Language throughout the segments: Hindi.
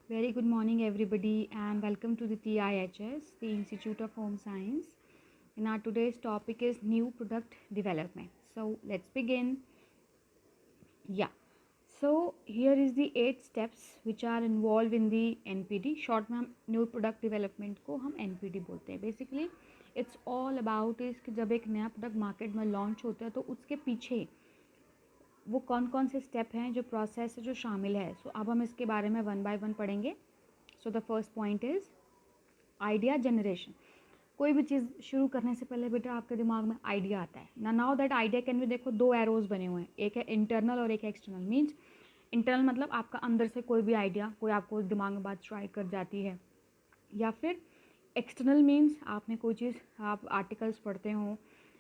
Very good morning, everybody, and welcome to the TIHS, the Institute of Home Science. And our today's topic is new product development. So let's begin. Yeah. So here is the 8 steps which are involved in the NPD. Short में हम न्यू प्रोडक्ट डेवलपमेंट को हम NPD बोलते हैं. बेसिकली इट्स ऑल अबाउट इस कि जब एक नया प्रोडक्ट मार्केट में लॉन्च होता है तो उसके पीछे वो कौन कौन से स्टेप हैं, जो प्रोसेस है, जो शामिल है. सो अब हम इसके बारे में वन बाय वन पढ़ेंगे. So the first point is idea generation. कोई भी चीज़ शुरू करने से पहले बेटा आपके दिमाग में आइडिया आता है ना. नाउ दैट आइडिया कैन भी, देखो 2 एरोज बने हुए हैं, एक है इंटरनल और एक है एक्सटर्नल. मीन्स इंटरनल मतलब आपका अंदर से कोई भी आइडिया, कोई आपको दिमाग में बात स्ट्राइक कर जाती है. या फिर एक्सटर्नल मीन्स आपने कोई चीज़, आप आर्टिकल्स पढ़ते हो,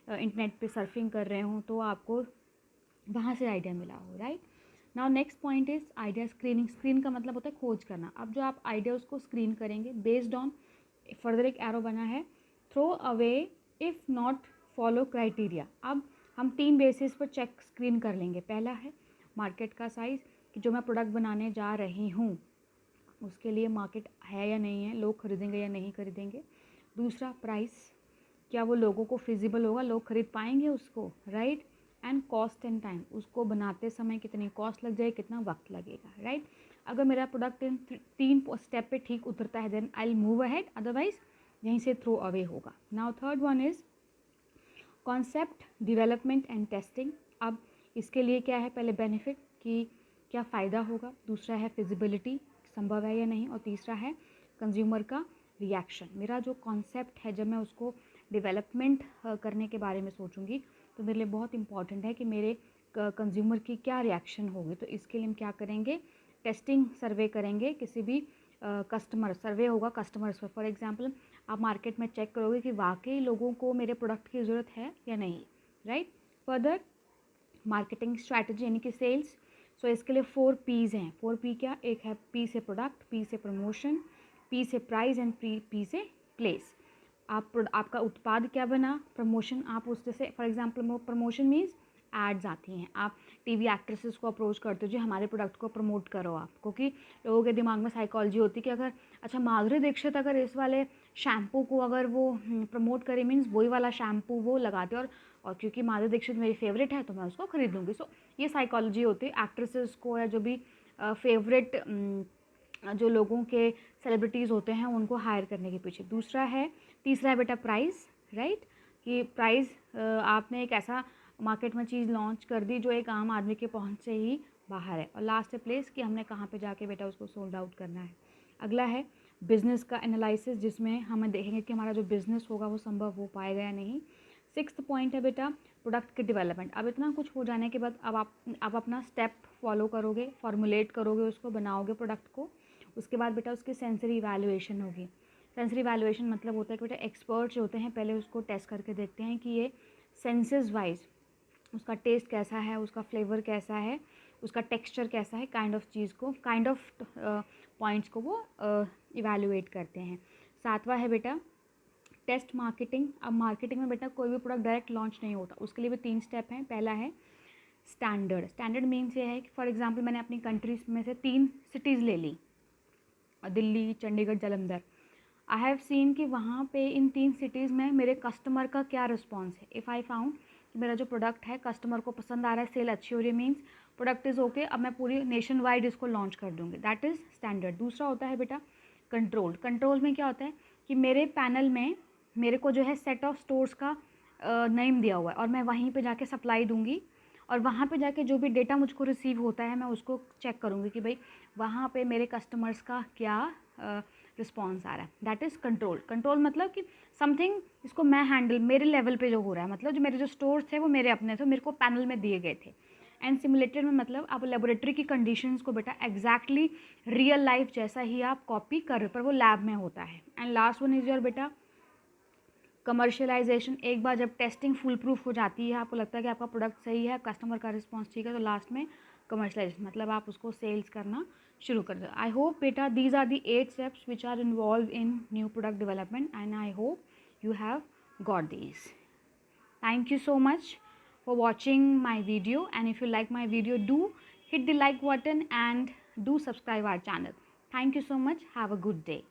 इंटरनेट पे सर्फिंग कर रहे हो, तो आपको वहाँ से आइडिया मिला हो. Right. Now next point is idea screening. Screen का मतलब होता है खोज करना. अब जो आप आइडिया उसको स्क्रीन करेंगे बेस्ड ऑन, फर्दर एक एरो बना है, throw away if not follow criteria. अब हम 3 बेसिस पर चेक स्क्रीन कर लेंगे. पहला है मार्केट का साइज़, कि जो मैं प्रोडक्ट बनाने जा रही हूँ उसके लिए मार्केट है या नहीं है, लोग खरीदेंगे या नहीं खरीदेंगे. दूसरा प्राइस, क्या वो लोगों को फिजिबल होगा, लोग खरीद पाएंगे उसको. Right. And cost and time, उसको बनाते समय कितनी कॉस्ट लग जाए, कितना वक्त लगेगा. राइट. अगर मेरा प्रोडक्ट इन 3 स्टेप पे ठीक उतरता है then I will move ahead, otherwise यहीं से थ्रो अवे होगा. Now third one is concept development and testing. अब इसके लिए क्या है, पहले बेनिफिट कि क्या फ़ायदा होगा, दूसरा है फिजिबिलिटी, संभव है या नहीं, और तीसरा है कंज्यूमर का रिएक्शन. मेरा जो कॉन्सेप्ट है, जब मैं उसको डेवलपमेंट करने के बारे में सोचूंगी तो मेरे लिए बहुत इंपॉर्टेंट है कि मेरे कंज्यूमर की क्या रिएक्शन होगी. तो इसके लिए हम क्या करेंगे, टेस्टिंग सर्वे करेंगे. किसी भी कस्टमर सर्वे होगा कस्टमर्स पर. फॉर एग्जांपल आप मार्केट में चेक करोगे कि वाकई लोगों को मेरे प्रोडक्ट की ज़रूरत है या नहीं. राइट. फर्दर मार्केटिंग स्ट्रैटेजी यानी कि सेल्स. सो इसके लिए 4 P's हैं. 4 P क्या, एक है P से प्रोडक्ट, P से प्रमोशन, P से प्राइस एंड P से प्लेस. आपका उत्पाद क्या बना, प्रमोशन, आप उससे से for example promotion means ads आती हैं, आप टीवी एक्ट्रेसेस को अप्रोच करते हो जी हमारे प्रोडक्ट को प्रमोट करो आप, क्योंकि लोगों के दिमाग में साइकोलॉजी होती है कि अगर अच्छा माधुरी दीक्षित अगर इस वाले शैम्पू को अगर वो प्रमोट करे मीन्स वही वाला शैम्पू वो लगाते हैं, और क्योंकि माधुरी दीक्षित मेरी फेवरेट है तो मैं उसको खरीदूँगी. सो ये साइकोलॉजी होती है एक्ट्रेसेस को, या जो भी फेवरेट जो लोगों के सेलिब्रिटीज़ होते हैं उनको हायर करने के पीछे. तीसरा है बेटा प्राइस. राइट. कि प्राइस, आपने एक ऐसा मार्केट में चीज़ लॉन्च कर दी जो एक आम आदमी के पहुंच से ही बाहर है. और लास्ट है प्लेस, कि हमने कहाँ पे जाके बेटा उसको सोल्ड आउट करना है. अगला है बिजनेस का एनालिसिस, जिसमें हम देखेंगे कि हमारा जो बिजनेस होगा वो संभव हो पाएगा या नहीं. 6th पॉइंट है बेटा प्रोडक्ट के डेवलपमेंट. अब इतना कुछ हो जाने के बाद अब आप अपना स्टेप फॉलो करोगे, फॉर्मुलेट करोगे, उसको बनाओगे प्रोडक्ट को. उसके बाद बेटा उसकी सेंसरी इवैल्यूएशन होगी. सेंसरी इवैल्यूएशन मतलब होता है कि बेटा एक्सपर्ट्स जो होते हैं पहले उसको टेस्ट करके देखते हैं कि ये सेंसेस वाइज उसका टेस्ट कैसा है, उसका फ्लेवर कैसा है, उसका टेक्सचर कैसा है, काइंड ऑफ चीज़ को, काइंड ऑफ पॉइंट्स को वो इवैल्यूएट करते हैं. 7वां है बेटा टेस्ट मार्केटिंग. अब मार्केटिंग में बेटा कोई भी प्रोडक्ट डायरेक्ट लॉन्च नहीं होता, उसके लिए भी 3 स्टेप हैं. पहला है स्टैंडर्ड. स्टैंडर्ड मीन्स ये है कि फॉर एग्जांपल मैंने अपनी कंट्रीज में से 3 सिटीज़ ले ली, Delhi, Chandigarh, Jalandhar. I have seen कि वहाँ पे इन 3 सिटीज़ में मेरे कस्टमर का क्या रिस्पॉन्स है. इफ़ आई फाउंड कि मेरा जो प्रोडक्ट है कस्टमर को पसंद आ रहा है, सेल अच्छी हो रही है, मीन्स प्रोडक्ट इज़ ओके, अब मैं पूरी नेशन वाइड इसको लॉन्च कर दूँगी. That is standard. दूसरा होता है बेटा कंट्रोल. कंट्रोल में क्या होता है कि मेरे पैनल में मेरे को जो है सेट ऑफ स्टोर्स का नेम दिया हुआ है, और मैं वहीं पे जाके सप्लाई दूंगी, और वहाँ पे जाके जो भी डेटा मुझको रिसीव होता है मैं उसको चेक करूँगी कि भाई वहाँ पे मेरे कस्टमर्स का क्या रिस्पॉन्स आ रहा है. That is control. कंट्रोल मतलब कि समथिंग इसको मैं हैंडल, मेरे लेवल पे जो हो रहा है, मतलब जो मेरे जो स्टोर्स थे वो मेरे अपने थे, मेरे को पैनल में दिए गए थे. एंड सिमुलेटेड में मतलब आप लेबोरेटरी की कंडीशंस को बेटा एग्जैक्टली रियल लाइफ जैसा ही आप कॉपी कर रहे हो, पर वो लैब में होता है. And last one is your बेटा कमर्शियलाइजेशन. एक बार जब टेस्टिंग फुल प्रूफ हो जाती है, आपको लगता है कि आपका प्रोडक्ट सही है, कस्टमर का रिस्पॉन्स ठीक है, तो लास्ट में कमर्शियलाइजेशन मतलब आप उसको सेल्स करना शुरू कर दो. आई होप बेटा these are the 8 steps which are involved in new product development, and I hope you have got these. Thank you so much for watching my video, and if you like my video do hit the like button and do subscribe our channel. Thank you so much. Have a good day.